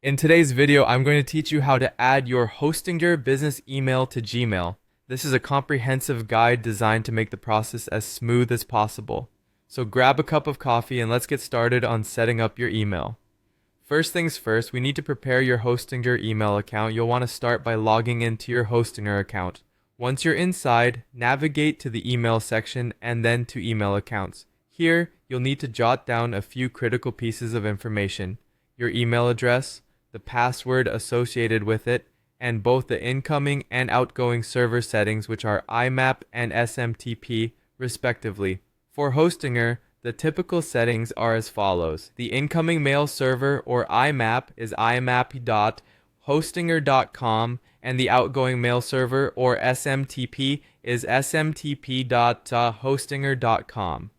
In today's video, I'm going to teach you how to add your Hostinger business email to Gmail. This is a comprehensive guide designed to make the process as smooth as possible. So grab a cup of coffee and let's get started on setting up your email. First things first, we need to prepare your Hostinger email account. You'll want to start by logging into your Hostinger account. Once you're inside, navigate to the email section and then to email accounts. Here, you'll need to jot down a few critical pieces of information: your email address, the password associated with it, and both the incoming and outgoing server settings, which are IMAP and SMTP respectively. For Hostinger, the typical settings are as follows. The incoming mail server or IMAP is imap.hostinger.com, and the outgoing mail server or SMTP is smtp.hostinger.com.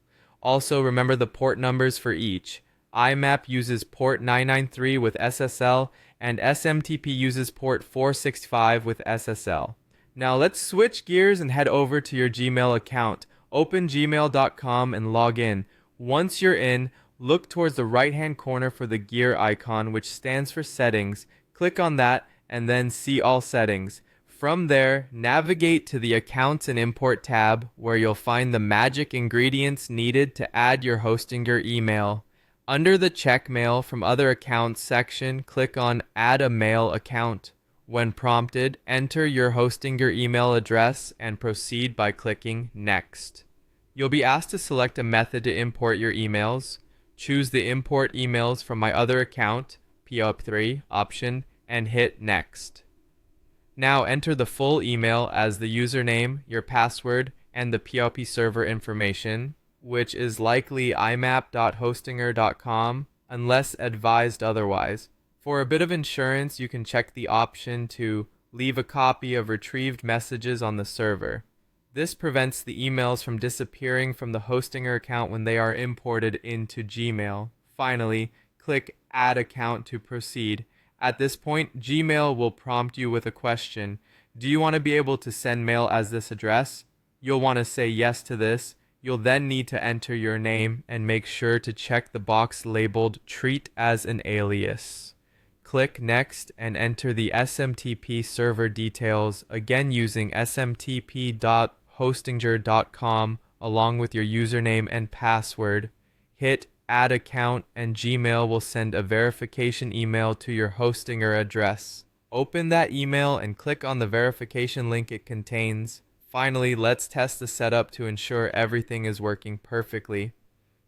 Also, remember the port numbers for each. IMAP uses port 993 with SSL, and SMTP uses port 465 with SSL. Now let's switch gears and head over to your Gmail account. Open gmail.com and log in. Once you're in, look towards the right-hand corner for the gear icon, which stands for Settings. Click on that and then see All Settings. From there, navigate to the Accounts and Import tab, where you'll find the magic ingredients needed to add your Hostinger email. Under the Check Mail from Other Accounts section, click on Add a Mail Account. When prompted, enter your Hostinger email address and proceed by clicking Next. You'll be asked to select a method to import your emails. Choose the Import Emails from My Other Account (POP3) option and hit Next. Now enter the full email as the username, your password, and the POP server information, which is likely imap.hostinger.com unless advised otherwise. For a bit of insurance, you can check the option to leave a copy of retrieved messages on the server. This prevents the emails from disappearing from the Hostinger account when they are imported into Gmail. Finally, click Add Account to proceed. At this point, Gmail will prompt you with a question. Do you want to be able to send mail as this address? You'll want to say yes to this. You'll then need to enter your name and make sure to check the box labeled Treat as an Alias. Click Next and enter the SMTP server details, again using smtp.hostinger.com along with your username and password. Hit Add Account and Gmail will send a verification email to your Hostinger address. Open that email and click on the verification link it contains. Finally, let's test the setup to ensure everything is working perfectly.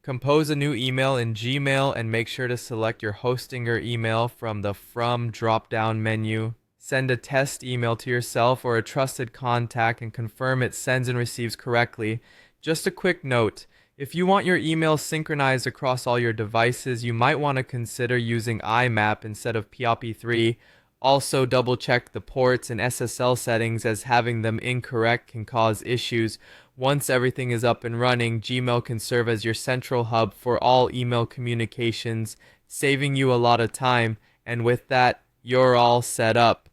Compose a new email in Gmail and make sure to select your Hostinger email from the From drop-down menu. Send a test email to yourself or a trusted contact and confirm it sends and receives correctly. Just a quick note, if you want your email synchronized across all your devices, you might want to consider using IMAP instead of POP3. Also, double check the ports and SSL settings, as having them incorrect can cause issues. Once everything is up and running, Gmail can serve as your central hub for all email communications, saving you a lot of time. And with that, you're all set up.